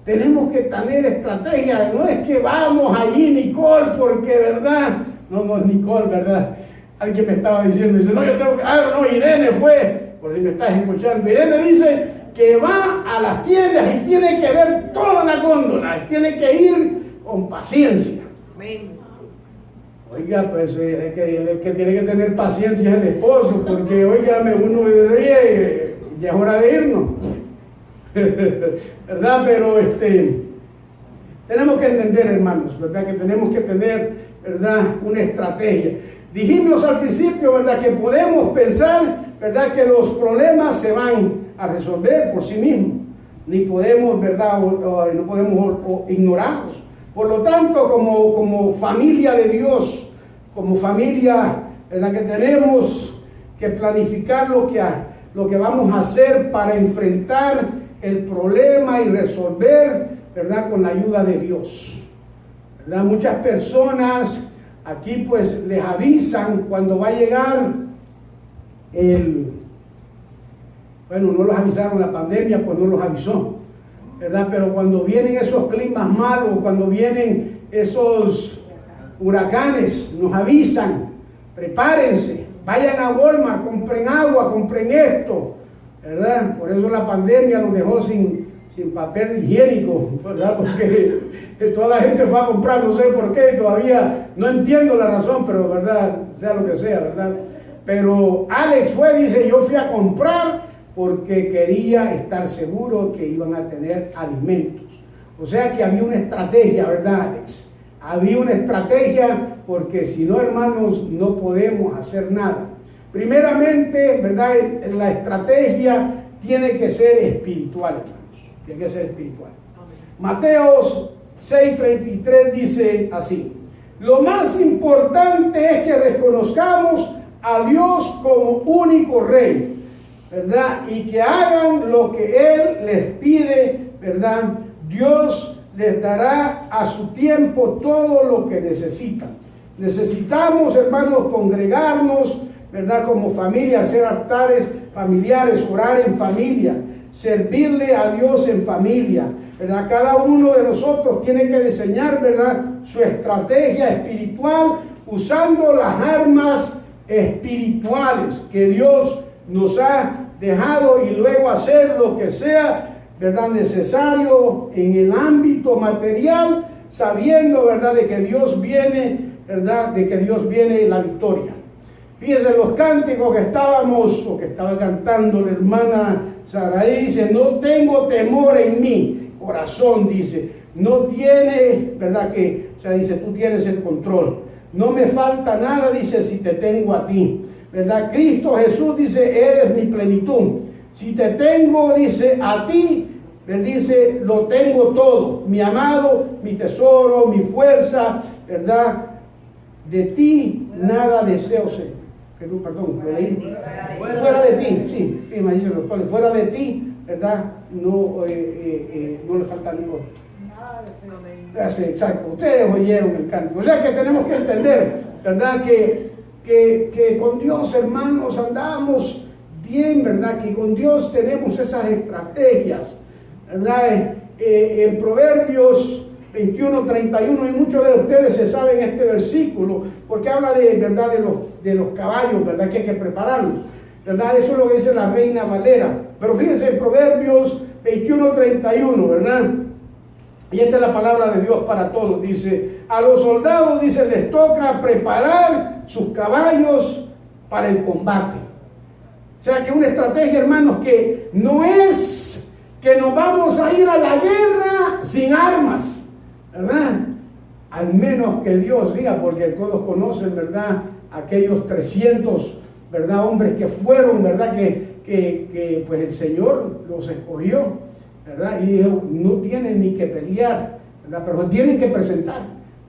Tenemos que tener estrategia, no es que vamos allí, Nicole, porque, ¿verdad? No es Nicole, ¿verdad? Alguien me estaba diciendo, dice, no, yo tengo que, no, Irene fue, por si me estás escuchando, Irene dice que va a las tiendas y tiene que ver toda la góndola, tiene que ir con paciencia. Oiga, pues el que tiene que tener paciencia es el esposo, porque, oígame, uno dice, oye, ya es hora de irnos. ¿Verdad? Pero tenemos que entender, hermanos, ¿verdad? Que tenemos que tener, ¿verdad?, una estrategia. Dijimos al principio, ¿verdad?, que podemos pensar, ¿verdad?, que los problemas se van a resolver por sí mismos, ni podemos, ¿verdad?, no podemos ignorarlos. Por lo tanto, como familia de Dios, como familia, ¿verdad?, que tenemos que planificar lo que vamos a hacer para enfrentar el problema y resolver, ¿verdad?, con la ayuda de Dios, ¿verdad? Muchas personas aquí pues les avisan cuando va a llegar bueno, no los avisaron la pandemia, pues no los avisó, ¿verdad? Pero cuando vienen esos climas malos, cuando vienen esos huracanes, nos avisan, prepárense, vayan a Walmart, compren agua, compren esto, ¿verdad? Por eso la pandemia nos dejó sin papel higiénico, ¿verdad? Porque toda la gente fue a comprar, no sé por qué, todavía no entiendo la razón, pero ¿verdad? Sea lo que sea, ¿verdad? Pero Alex dice, yo fui a comprar porque quería estar seguro que iban a tener alimentos. O sea que había una estrategia, ¿verdad, Alex? Había una estrategia, porque si no, hermanos, no podemos hacer nada. Primeramente, ¿verdad?, la estrategia tiene que ser espiritual, hermanos. Tiene que ser espiritual. Mateo 6:33 dice así: lo más importante es que reconozcamos a Dios como único Rey, ¿verdad? Y que hagan lo que Él les pide, ¿verdad? Dios les dará a su tiempo todo lo que necesitan. Necesitamos, hermanos, congregarnos, ¿verdad?, como familia, hacer altares familiares, orar en familia, servirle a Dios en familia, ¿verdad? Cada uno de nosotros tiene que diseñar, ¿verdad?, su estrategia espiritual usando las armas espirituales que Dios nos ha dejado, y luego hacer lo que sea, ¿verdad?, necesario en el ámbito material, sabiendo, ¿verdad?, de que Dios viene, ¿verdad?, de que Dios viene la victoria. Fíjense los cánticos que estaba cantando la hermana Saraí, dice, no tengo temor en mi corazón, dice, no tiene, ¿verdad?, dice, tú tienes el control, no me falta nada, dice, si te tengo a ti, ¿verdad? Cristo Jesús, dice, eres mi plenitud, si te tengo, dice, a ti, él dice, lo tengo todo, mi amado, mi tesoro, mi fuerza, ¿verdad? De ti nada deseo ser. Perdón, fuera de ti, sí, fuera de ti, ¿verdad? No le falta nada. Exacto, ustedes oyeron el canto. O sea que tenemos que entender, ¿verdad?, que con Dios, hermanos, andamos bien, ¿verdad? Que con Dios tenemos esas estrategias, ¿verdad? En Proverbios 21:31, y muchos de ustedes se saben este versículo, porque habla de, ¿verdad?, de los caballos, ¿verdad?, que hay que prepararlos, ¿verdad? Eso es lo que dice la Reina Valera. Pero fíjense en Proverbios 21:31, ¿verdad? Y esta es la palabra de Dios para todos. Dice, a los soldados, dice, les toca preparar sus caballos para el combate. O sea que una estrategia, hermanos, que no es que nos vamos a ir a la guerra sin armas, ¿verdad? Al menos que Dios diga, porque todos conocen, ¿verdad? Aquellos 300, ¿verdad? Hombres que fueron, ¿verdad? Que pues el Señor los escogió, ¿verdad? Y dijo, no tienen ni que pelear, ¿verdad? Pero tienen que presentar,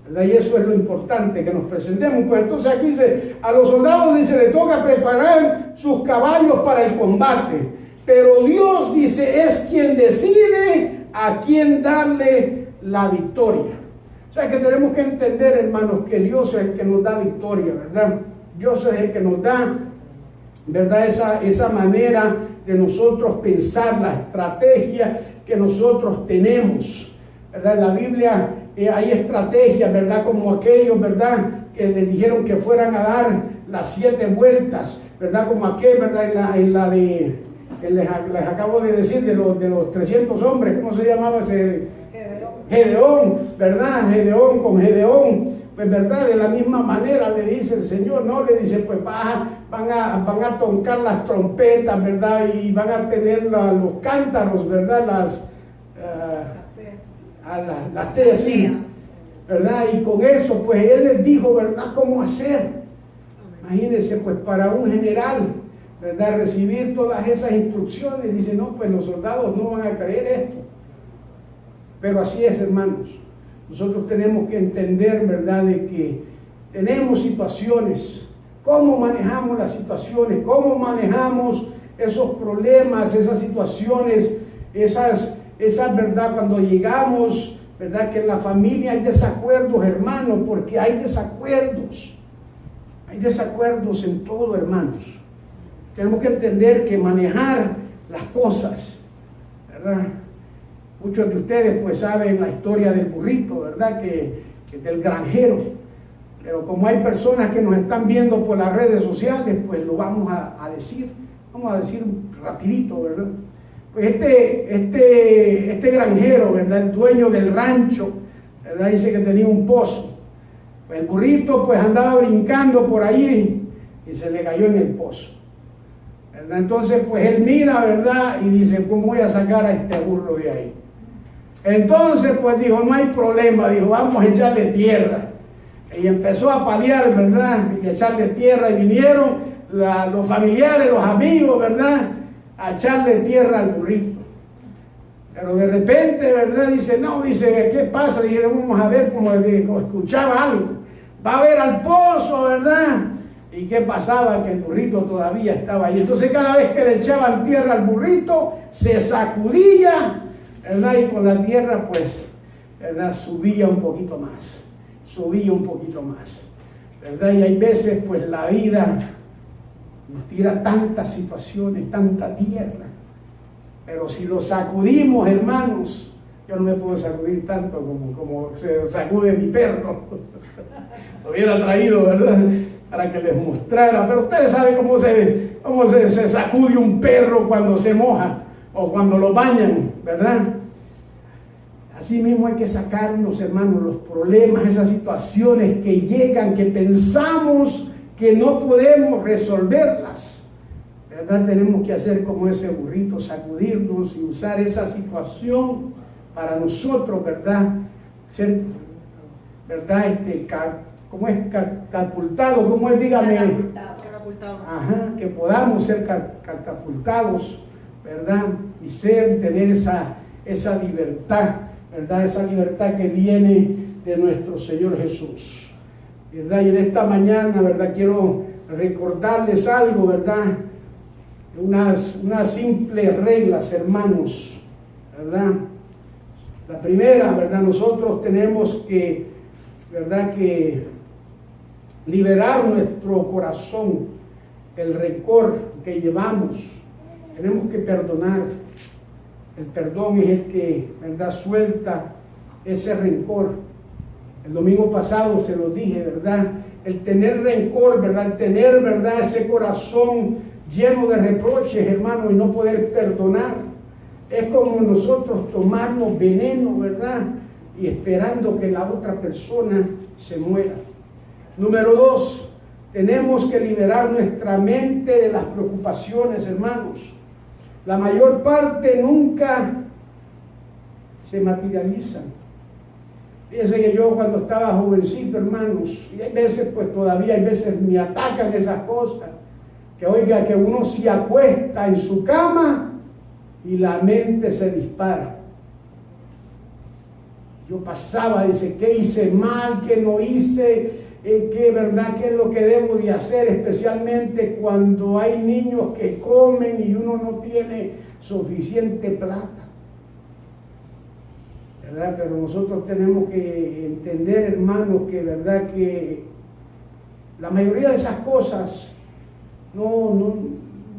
¿verdad? Y eso es lo importante, que nos presentemos. Pues entonces aquí dice, a los soldados, dice, le toca preparar sus caballos para el combate. Pero Dios, dice, es quien decide a quién darle la victoria. O sea que tenemos que entender, hermanos, que Dios es el que nos da victoria, ¿verdad? Dios es el que nos da, ¿verdad? Esa manera de nosotros pensar, la estrategia que nosotros tenemos, ¿verdad? En la Biblia hay estrategias, ¿verdad? Como aquellos, ¿verdad? Que le dijeron que fueran a dar las 7 vueltas, ¿verdad? Como aquel, ¿verdad? En la de, que les acabo de decir, de los 300 hombres, ¿cómo se llamaba ese? Gedeón, ¿verdad? Con Gedeón, pues verdad, de la misma manera le dice el Señor, ¿no? Le dice, pues van a tocar las trompetas, ¿verdad? Y van a tener los cántaros, ¿verdad? Las tesis, ¿verdad? Y con eso, pues Él les dijo, ¿verdad? ¿Cómo hacer? Imagínense, pues para un general, ¿verdad? Recibir todas esas instrucciones, dice, no, pues los soldados no van a creer esto. Pero así es, hermanos. Nosotros tenemos que entender, ¿verdad?, de que tenemos situaciones. ¿Cómo manejamos las situaciones? ¿Cómo manejamos esos problemas, esas situaciones, esas verdad, cuando llegamos, ¿verdad?, que en la familia hay desacuerdos, hermanos, porque hay desacuerdos. Hay desacuerdos en todo, hermanos. Tenemos que entender que manejar las cosas, ¿verdad? Muchos de ustedes pues saben la historia del burrito, ¿verdad? Que del granjero. Pero como hay personas que nos están viendo por las redes sociales, pues lo vamos a decir. Vamos a decir rapidito, ¿verdad? Pues este granjero, ¿verdad? El dueño del rancho, ¿verdad? Dice que tenía un pozo. Pues el burrito pues andaba brincando por ahí y se le cayó en el pozo, ¿verdad? Entonces pues él mira, ¿verdad? Y dice, ¿cómo voy a sacar a este burro de ahí? Entonces, pues dijo, no hay problema, dijo, vamos a echarle tierra. Y empezó a paliar, ¿verdad? Y a echarle tierra, y vinieron los familiares, los amigos, ¿verdad? A echarle tierra al burrito. Pero de repente, ¿verdad? Dice, no, dice, ¿qué pasa? Dije, vamos a ver, como escuchaba algo. Va a ver al pozo, ¿verdad? ¿Y qué pasaba? Que el burrito todavía estaba ahí. Entonces, cada vez que le echaban tierra al burrito, se sacudía, ¿verdad? Y con la tierra, pues, ¿verdad? Subía un poquito más, ¿verdad? Y hay veces, pues, la vida nos tira tantas situaciones, tanta tierra. Pero si lo sacudimos, hermanos, yo no me puedo sacudir tanto como se sacude mi perro. Lo hubiera traído, ¿verdad? Para que les mostrara. Pero ustedes saben cómo se sacude un perro cuando se moja o cuando lo bañan, ¿verdad? Así mismo hay que sacarnos, hermanos, los problemas, esas situaciones que llegan, que pensamos que no podemos resolverlas, ¿verdad? Tenemos que hacer como ese burrito, sacudirnos y usar esa situación para nosotros, ¿verdad? Ser, ¿verdad? ¿Cómo es catapultado? ¿Cómo es? Dígame. Catapultado. Ajá, que podamos ser catapultados, ¿verdad? Y tener esa libertad, ¿verdad? Esa libertad que viene de nuestro Señor Jesús, ¿verdad? Y en esta mañana, ¿verdad? Quiero recordarles algo, ¿verdad? Unas simples reglas, hermanos, ¿verdad? La primera, ¿verdad? Nosotros tenemos que, ¿verdad? Que liberar nuestro corazón, el rencor que llevamos. Tenemos que perdonar. El perdón es el que, ¿verdad? Suelta ese rencor. El domingo pasado se lo dije, ¿verdad? El tener rencor, ¿verdad? El tener, ¿verdad? Ese corazón lleno de reproches, hermano, y no poder perdonar. Es como nosotros tomarnos veneno, ¿verdad? Y esperando que la otra persona se muera. Número 2, tenemos que liberar nuestra mente de las preocupaciones, hermanos. La mayor parte nunca se materializan. Fíjense que yo cuando estaba jovencito, hermanos, y hay veces, pues todavía hay veces me atacan esas cosas, que oiga, que uno se acuesta en su cama y la mente se dispara. Yo pasaba, dice, ¿qué hice mal? ¿Qué no hice? ¿Qué verdad? ¿Qué es lo que debo de hacer? Especialmente cuando hay niños que comen y uno no tiene suficiente plata. ¿Verdad? Pero nosotros tenemos que entender, hermanos, que verdad que la mayoría de esas cosas no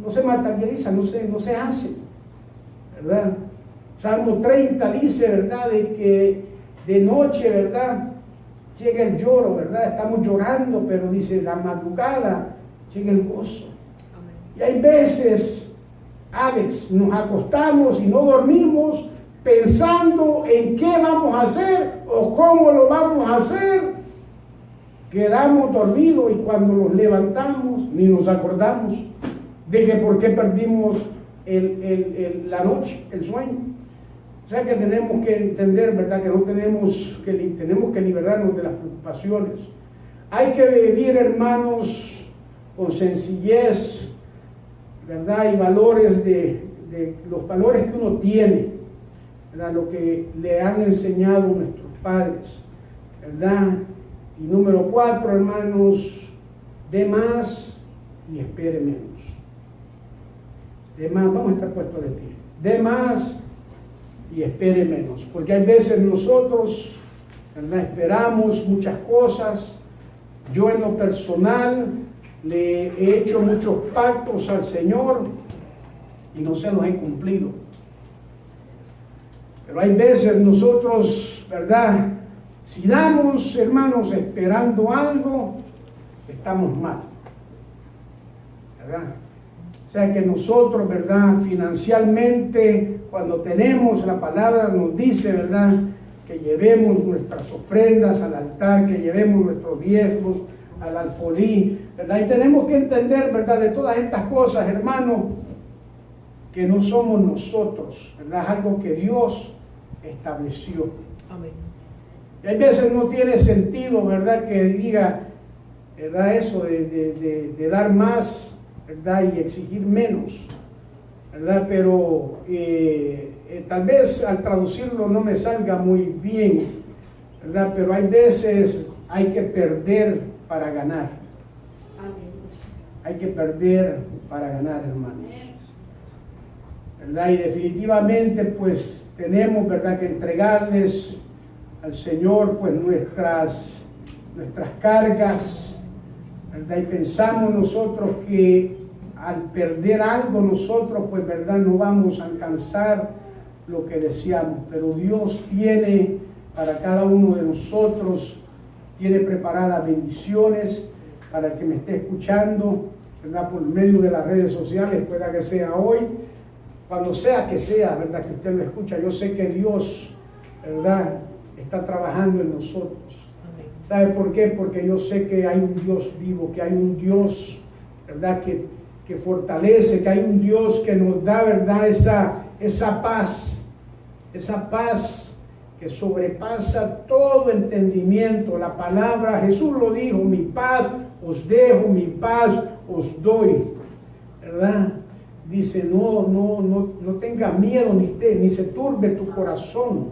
se materializan, no se hacen, ¿verdad? Salmo 30 dice, ¿verdad?, de que de noche, ¿verdad?, llega el lloro, ¿verdad? Estamos llorando, pero dice, la madrugada llega el gozo. Amén. Y hay veces, Alex, nos acostamos y no dormimos pensando en qué vamos a hacer o cómo lo vamos a hacer. Quedamos dormidos y cuando nos levantamos ni nos acordamos de que por qué perdimos la noche, el sueño. O sea que tenemos que entender, ¿verdad?, que tenemos que liberarnos de las preocupaciones. Hay que vivir, hermanos, con sencillez, ¿verdad?, y valores de los valores que uno tiene, ¿verdad?, lo que le han enseñado nuestros padres, ¿verdad? Y número 4, hermanos, dé más y espere menos. Dé más, vamos a estar puestos de pie. Dé más y espere menos, porque hay veces nosotros, ¿verdad?, esperamos muchas cosas. Yo en lo personal le he hecho muchos pactos al Señor y no se los he cumplido. Pero hay veces nosotros, ¿verdad?, si damos, hermanos, esperando algo, estamos mal, ¿verdad? O sea que nosotros, ¿verdad?, financieramente, cuando tenemos, la palabra nos dice, ¿verdad?, que llevemos nuestras ofrendas al altar, que llevemos nuestros diezmos al alfolí, ¿verdad? Y tenemos que entender, ¿verdad?, de todas estas cosas, hermanos, que no somos nosotros, ¿verdad? Es algo que Dios estableció. Amén. Y hay veces no tiene sentido, ¿verdad?, que diga, ¿verdad?, eso de dar más, ¿verdad?, y exigir menos, ¿verdad? Pero tal vez al traducirlo no me salga muy bien, ¿verdad? Pero hay veces hay que perder para ganar. Hay que perder para ganar, hermanos, ¿verdad? Y definitivamente, pues, tenemos, ¿verdad?, que entregarles al Señor, pues, nuestras cargas, ¿verdad? Y pensamos nosotros que al perder algo nosotros, pues, ¿verdad?, no vamos a alcanzar lo que deseamos, pero Dios tiene para cada uno de nosotros, tiene preparadas bendiciones para el que me esté escuchando, ¿verdad?, por medio de las redes sociales, pueda que sea hoy, cuando sea que sea, ¿verdad?, que usted lo escucha. Yo sé que Dios, ¿verdad?, está trabajando en nosotros. Amén. ¿Sabe por qué? Porque yo sé que hay un Dios vivo, que hay un Dios, ¿verdad?, que fortalece, que hay un Dios que nos da, ¿verdad?, esa paz que sobrepasa todo entendimiento. La palabra, Jesús lo dijo, mi paz os dejo, mi paz os doy, ¿verdad? Dice, no tenga miedo ni se turbe tu corazón,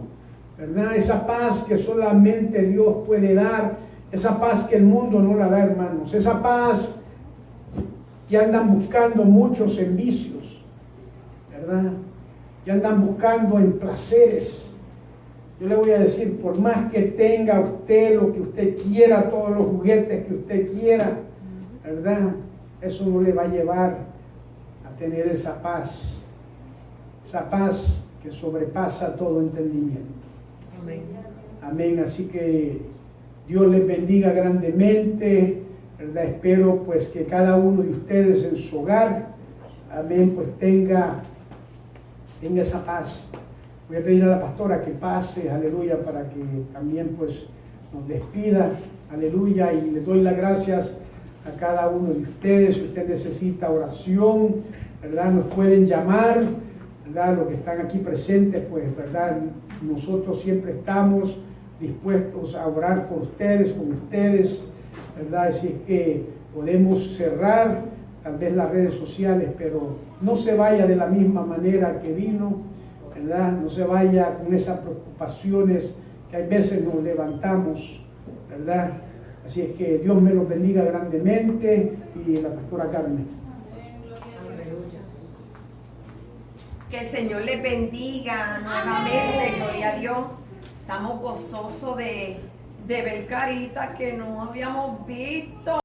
¿verdad? Esa paz que solamente Dios puede dar, esa paz que el mundo no la da, hermanos, esa paz que andan buscando muchos en vicios, ¿verdad? Que andan buscando en placeres. Yo le voy a decir, por más que tenga usted lo que usted quiera, todos los juguetes que usted quiera, ¿verdad?, eso no le va a llevar a tener esa paz que sobrepasa todo entendimiento. Amén. Amén. Así que Dios les bendiga grandemente, ¿verdad? Espero, pues, que cada uno de ustedes en su hogar amén, pues tenga esa paz. Voy a pedir a la pastora que pase, aleluya, para que también pues nos despida, aleluya, y le doy las gracias a cada uno de ustedes. Si usted necesita oración, ¿verdad? Nos pueden llamar, ¿verdad? Los que están aquí presentes, pues, ¿verdad? Nosotros siempre estamos dispuestos a orar por ustedes, con ustedes, ¿verdad? Así es que podemos cerrar tal vez las redes sociales, pero no se vaya de la misma manera que vino, ¿verdad? No se vaya con esas preocupaciones que hay veces nos levantamos, ¿verdad? Así es que Dios me los bendiga grandemente, y la pastora Carmen. Que el Señor les bendiga nuevamente, gloria a Dios. Estamos gozosos de ver caritas que no habíamos visto.